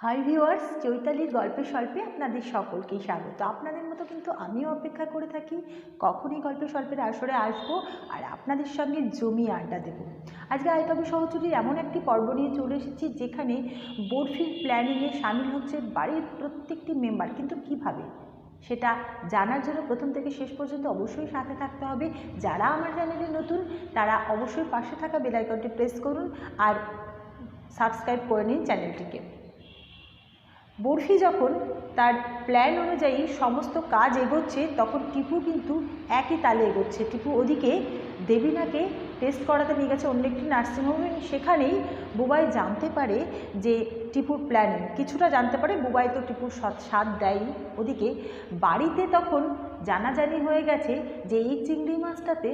Hi viewers, চৈতালির গল্পের স্বল্পে আপনাদের সকলকেই স্বাগত। আপনাদের মতো কিন্তু আমিও অপেক্ষা করে থাকি কখনই গল্পের স্বল্পের আসরে আসবো আর আপনাদের সঙ্গে জমিয়ে আড্ডা দেবো। আজকে আইতবে সহচরীর এমন একটি পর্ব নিয়ে চলে এসেছি যেখানে বরফির প্ল্যানিংয়ে সামিল হচ্ছে বাড়ির প্রত্যেকটি মেম্বার। কিন্তু কিভাবে সেটা জানার জন্য প্রথম থেকে শেষ পর্যন্ত অবশ্যই সাথে থাকতে হবে। যারা আমার চ্যানেলে নতুন তারা অবশ্যই পাশে থাকা বেল আইকনটি প্রেস করুন আর সাবস্ক্রাইব করে নিন চ্যানেলটিকে। বরফি যখন তার প্ল্যান অনুযায়ী সমস্ত কাজ এগোচ্ছে তখন টিপু কিন্তু একই তালে এগোচ্ছে। টিপু ওদিকে দেবীনাকে টেস্ট করাতে নিয়ে গেছে অন্য একটি নার্সিংহোমে। সেখানেই বুবাই জানতে পারে যে টিপুর প্ল্যানিং, কিছুটা জানতে পারে। বুবাই তো টিপুর সাথ দেয়নি। ওদিকে বাড়িতে তখন জানাজানি হয়ে গেছে যে এই চিংড়ি মাছটাতে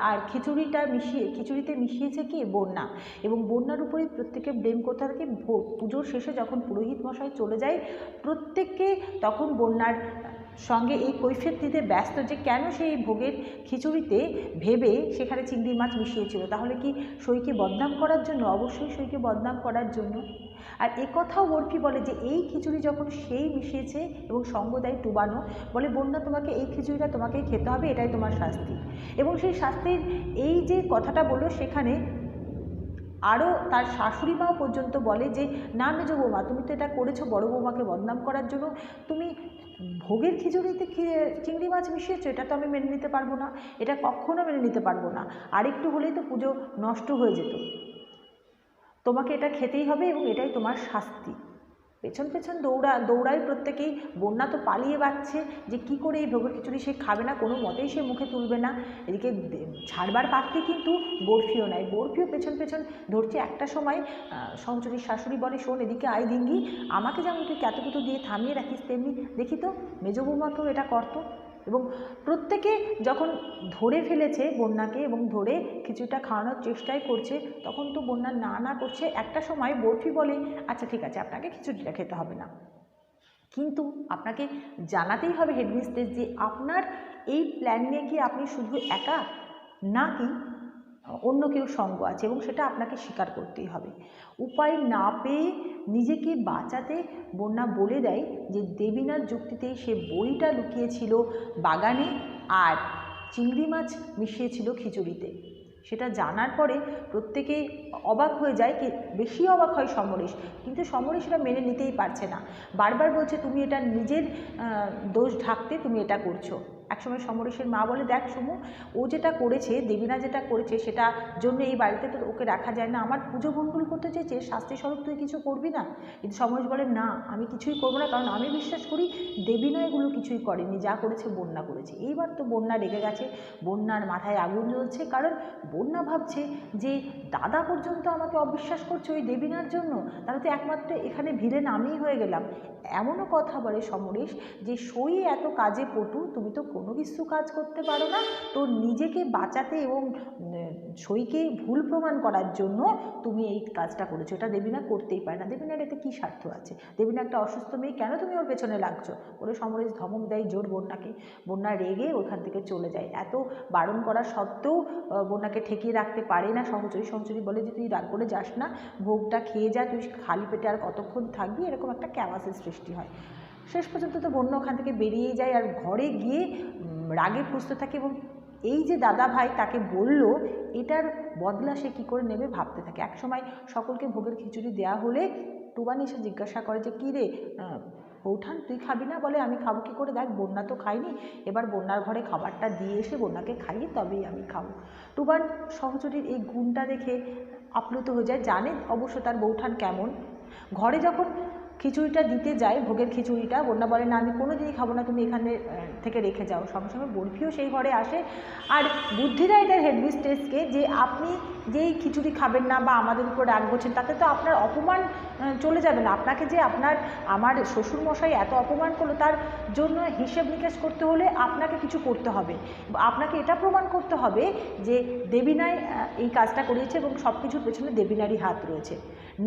আর খিচুড়িতে মিশিয়েছে কি বন্যা, এবং বন্যার উপরেই প্রত্যেকে ব্লেম করতে থাকে। পুজোর শেষে যখন পুরোহিত মশাই চলে যায় প্রত্যেককে তখন বন্যার সঙ্গে এই কৈফিয়ত দিতে ব্যস্ত যে কেন সেই ভোগের খিচুড়িতে ভেবে সেখানে চিংড়ি মাছ মিশিয়েছিল। তাহলে কি সইকে বদনাম করার জন্য? অবশ্যই সইকে বদনাম করার জন্য। আর একথাও বরফি বলে যে এই খিচুড়ি যখন সেই মিশিয়েছে এবং সঙ্গ দেয় টুবানো, বলে বন্যা তোমাকে এই খিচুড়িটা তোমাকেই খেতে হবে, এটাই তোমার শাস্তি। এবং সেই শাস্তির এই যে কথাটা বললো সেখানে আরও তার শাশুড়ি মাও পর্যন্ত বলে যে না মেজো বৌমা, তুমি তো এটা করেছো বড় বৌমাকে বদনাম করার জন্য। তুমি ভোগের খিচুড়িতে চিংড়ি মাছ মিশিয়েছো, এটা তো আমি মেনে নিতে পারবো না, এটা কখনো মেনে নিতে পারবো না। আর একটু হলেই তো পুজো নষ্ট হয়ে যেত। তোমাকে এটা খেতেই হবে এবং এটাই তোমার শাস্তি। পেছন পেছন দৌড়ায় প্রত্যেকেই। বন্যা তো পালিয়ে বাঁচছে যে কি করে এই ভোগের খিচুড়ি সে খাবে না, কোনো মতেই সে মুখে তুলবে না। এদিকে ছাড়বার পাত্রে কিন্তু বরফিও নাই, বরফিও পেছন পেছন ধরছে। একটা সময় সহচরীর শাশুড়ি বলে, শোন এদিকে আয় দিঙ্গি, আমাকে যেমন তুই ক্যাতুকুতু দিয়ে থামিয়ে রাখিস তেমনি দেখি তো মেজো বৌমাকেও এটা করতো। এবং প্রত্যেকে যখন ধরে ফেলেছে বন্যাকে এবং ধরে কিছুটা খাওয়ানোর চেষ্টাই করছে তখন তো বন্যা না করছে। একটা সময় বরফি বলে, আচ্ছা ঠিক আছে আপনাকে খিচুড়িটা খেতে হবে না, কিন্তু আপনাকে জানাতেই হবে হেডমিস্ট্রেস যে আপনার এই প্ল্যান নিয়ে কি আপনি শুধু একা নাকি অন্য কেউ সঙ্গ আছে, এবং সেটা আপনাকে স্বীকার করতেই হবে। উপায় না পেয়ে নিজেকে বাঁচাতে বন্যা বলে দেয় যে দেবীনার যুক্তিতেই সে বইটা লুকিয়েছিল বাগানে আর চিংড়ি মাছ মিশিয়েছিল খিচুড়িতে। সেটা জানার পরে প্রত্যেকে অবাক হয়ে যায়। কি বেশি অবাক হয় সমরেশ, কিন্তু সমরেশ এটা মেনে নিতেই পারছে না। বারবার বলছে তুমি এটা নিজের দোষ ঢাকতে তুমি এটা করছো। একসময় সমরেশের মা বলে, দেখ সমু, ও যেটা করেছে, দেবীনা যেটা করেছে সেটা জন্য এই বাড়িতে তো ওকে রাখা যায় না। আমার পুজো ভণ্ডুল করতে চেয়েছে, শাস্তি স্বরূপ তুই কিছু করবি না? কিন্তু সমরেশ বলে, না আমি কিছুই করবো না, কারণ আমি বিশ্বাস করি দেবীনা এগুলো কিছুই করেনি, যা করেছে বন্যা করেছে। এইবার তো বন্যা রেগে গেছে, বন্যার মাথায় আগুন জ্বলছে, কারণ বন্যা ভাবছে যে দাদা পর্যন্ত আমাকে অবিশ্বাস করছে ওই দেবীনার জন্য, তাহলে তো একমাত্র এখানে ভিলেন আমিই হয়ে গেলাম। এমনও কথা বলে সমরেশ যে সই এত কাজে পটু, তুমি তো কোনো কিছু কাজ করতে পারো না, তো নিজেকে বাঁচাতে এবং সইকে ভুল প্রমাণ করার জন্য তুমি এই কাজটা করেছো। এটা দেবীনা করতেই পারে না, দেবীনার এতে কী স্বার্থ আছে? দেবীনা একটা অসুস্থ মেয়ে, কেন তুমি ওর পেছনে লাগছো? বলে সমরেশ ধমক দেয় জোর বন্যাকে। বন্যা রেগে ওখান থেকে চলে যায়। এত বারণ করা সত্ত্বেও বন্যাকে ঠেকিয়ে রাখতে পারে না সহচরী। সহচরী বলে যে তুই রাগ করে যাস না, ভোগটা খেয়ে যা, তুই খালি পেটে আর কতক্ষণ থাকবি, এরকম একটা ক্যাওয়াসের সৃষ্টি হয়। শেষ পর্যন্ত তো বন্যা ওখান থেকে বেরিয়ে যায় আর ঘরে গিয়ে রাগে ফুঁসতে থাকে, এবং এই যে দাদা ভাই তাকে বলল এটার বদলা সে কী করে নেবে ভাবতে থাকে। একসময় সকলকে ভোগের খিচুড়ি দেওয়া হলে টুবানি এসে জিজ্ঞাসা করে যে কী রে বৌঠান তুই খাবি না? বলে আমি খাবো কী করে, দেখ বন্যা তো খাইনি, এবার বন্যার ঘরে খাবারটা দিয়ে এসে বন্যাকে খাইয়ে তবেই আমি খাবো। টুবান সহচরীর এই গুণটা দেখে আপ্লুত হয়ে যায়, জানে অবশ্য তার বৌঠান কেমন। ঘরে যখন খিচুড়িটা দিতে যায়, ভোগের খিচুড়িটা, বন্যা বলে না আমি কোনো দিনই খাবো না, তুমি এখানে থেকে রেখে যাও। সঙ্গে সঙ্গে বরফিও সেই ঘরে আসে আর বুদ্ধি দেয় তার হেডমিস্ট্রেসকে যে আপনি যেই খিচুড়ি খাবেন না বা আমাদের উপর রাগ করছেন, তাতে তো আপনার অপমান চলে যাবে না। আপনাকে যে আমার শ্বশুরমশাই এত অপমান করলো, তার জন্য হিসেব নিকেশ করতে হলে আপনাকে কিছু করতে হবে। আপনাকে এটা প্রমাণ করতে হবে যে দেবীনাই এই কাজটা করিয়েছে এবং সব কিছুর পেছনে দেবীনারই হাত রয়েছে।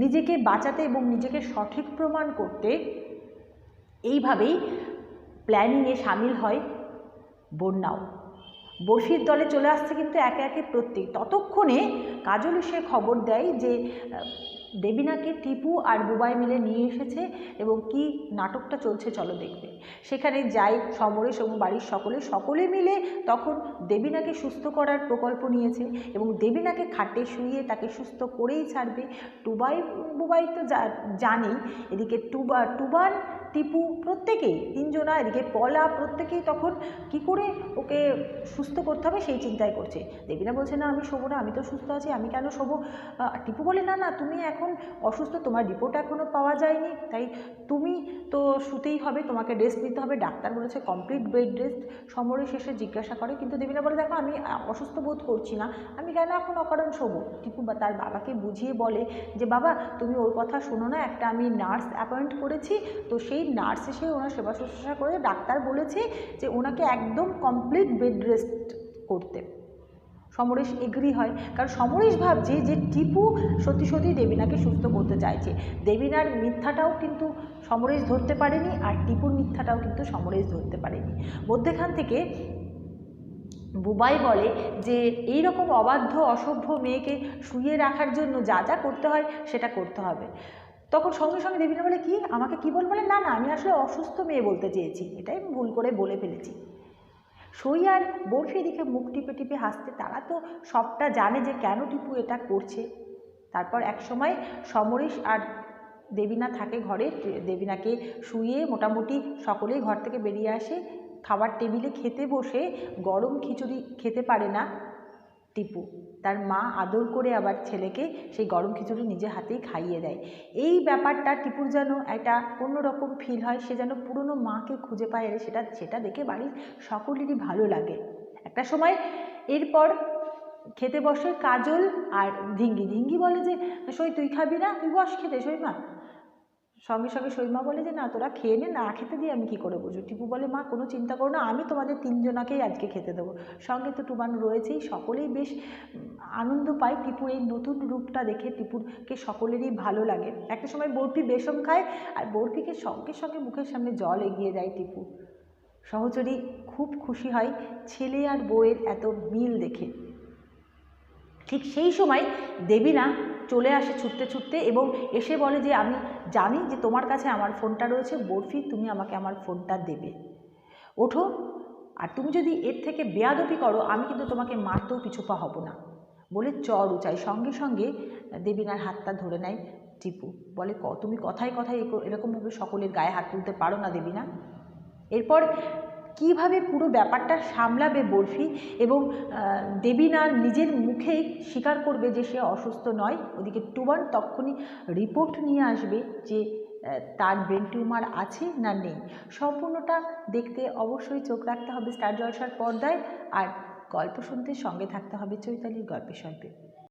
নিজেকে বাঁচাতে এবং নিজেকে সঠিক প্রমাণ করতে এইভাবেই প্ল্যানিংয়ে সামিল হয় বন্যাও। বরফির দলে চলে আসছে কিন্তু একে একে প্রত্যেক। ততক্ষণে কাজল এসে খবর দেয় যে দেবীনাকে টিপু আর বুবাই মিলে নিয়ে এসেছে এবং কি নাটকটা চলছে চলো দেখবে। সেখানে যাই সমরেশ এবং বাড়ির সকলে মিলে তখন দেবীনাকে সুস্থ করার প্রকল্প নিয়েছে এবং দেবীনাকে খাটে শুইয়ে তাকে সুস্থ করেই ছাড়বে। বুবাই তো জানেই, এদিকে টুবান টিপু প্রত্যেকেই তিনজনা, এদিকে পলা, প্রত্যেকেই তখন কি করে ওকে সুস্থ করতে হবে সেই চিন্তায় করছে। দেবীনা বলছে না আমি শোবো না, আমি তো সুস্থ আছি, আমি কেন শোবো। টিপু বলে না না তুমি এখন অসুস্থ, তোমার রিপোর্ট এখনও পাওয়া যায়নি, তাই তুমি তো শুতেই হবে, তোমাকে রেস্ট নিতে হবে, ডাক্তার বলেছে কমপ্লিট বেড রেস্ট। সমরেশ এসে জিজ্ঞাসা করে, কিন্তু দেবীনা বলে দেখো আমি অসুস্থ বোধ করছি না, আমি কেন এখন অকারণ শোবো। টিপু তার বাবাকে বুঝিয়ে বলে যে বাবা তুমি ওর কথা শোনো না, একটা আমি নার্স অ্যাপয়েন্ট করেছি, তো সেই নার্স এসে ওনার সেবা শুশ্রূষা করে ডাক্তার বলেছে যে ওনাকে একদম কমপ্লিট বেড রেস্ট করতে। সমরেশ এগ্রি হয়, কারণ সমরেশ ভাবছে যে টিপু সত্যি সত্যি দেবীনাকে সুস্থ করতে চাইছে। দেবীনার মিথ্যাটাও কিন্তু সমরেশ ধরতে পারেনি, আর টিপুর মিথ্যাটাও কিন্তু সমরেশ ধরতে পারেনি। মধ্যেখান থেকে বুবাই বলে যে এই রকম অবাধ্য অসভ্য মেয়েকে শুইয়ে রাখার জন্য যা যা করতে হয় সেটা করতে হবে। তখন সঙ্গে সঙ্গে দেবীনা বলে কি আমাকে কি বলে না না আমি আসলে অসুস্থ মেয়ে বলতে চেয়েছি, এটাই আমি ভুল করে বলে ফেলেছি। সই আর বরফি এদিকে মুখ টিপে টিপে হাসতে, তারা তো সবটা জানে যে কেন টিপু এটা করছে। তারপর এক সময় সমরেশ আর দেবীনা থাকে ঘরে, দেবীনাকে শুইয়ে মোটামুটি সকলেই ঘর থেকে বেরিয়ে আসে। খাবার টেবিলে খেতে বসে গরম খিচুড়ি খেতে পারে না টিপু, তার মা আদর করে আবার ছেলেকে সেই গরম খিচুড়ি নিজে হাতেই খাইয়ে দেয়। এই ব্যাপারটা টিপুর যেন একটা অন্যরকম ফিল হয়, সে যেন পুরনো মাকে খুঁজে পায়, সেটা দেখে বাড়ির সকলেরই ভালো লাগে। একটা সময় এরপর খেতে বসে কাজল আর ধিঙ্গি বলে যে সই তুই খাবি না, তুই বস খেতে সইমা। সঙ্গে সঙ্গে সইমা বলে যে না তোরা খেয়ে নে, না খেতে দিয়ে আমি কি করে বুঝবো। টিপু বলে মা কোনো চিন্তা করো না, আমি তোমাদের তিনজনাকেই আজকে খেতে দেবো। সঙ্গে তো টুবান রয়েছেই, সকলেই বেশ আনন্দ পায় টিপুর এই নতুন রূপটা দেখে। টিপুরকে সকলেরই ভালো লাগে। একটা সময় বরফি বেসম খায়, আর বরফিকে সঙ্গে সঙ্গে মুখের সামনে জল এগিয়ে দেয় টিপু। সহচরী খুব খুশি হয় ছেলে আর বউয়ের এত মিল দেখে। ঠিক সেই সময় দেবীনা চলে আসে ছুটতে ছুটতে এবং এসে বলে যে আমি জানি যে তোমার কাছে আমার ফোনটা রয়েছে, বরফি তুমি আমাকে আমার ফোনটা দেবে, ওঠো, আর তুমি যদি এর থেকে বেয়াদবি করো আমি কিন্তু তোমাকে মারতেও পিছুপা হব না বলে চর উচাই। সঙ্গে সঙ্গে দেবীনার হাতটা ধরে নেয় টিপু, বলে তুমি কথায় কথায় এরকমভাবে সকলের গায়ে হাত তুলতে পারো না দেবীনা। এরপর কিভাবে পুরো ব্যাপারটা সামলাবে বরফি এবং দেবীনা নিজের মুখেই স্বীকার করবে যে সে অসুস্থ নয়। ওদিকে টুবান তখনই রিপোর্ট নিয়ে আসবে যে তার ব্রেন টিউমার আছে না নেই। সম্পূর্ণটা দেখতে অবশ্যই চোখ রাখতে হবে স্টার জলসার পর্দায়, আর গল্প শুনতে সঙ্গে থাকতে হবে চৈতালির গল্পে স্বল্পে।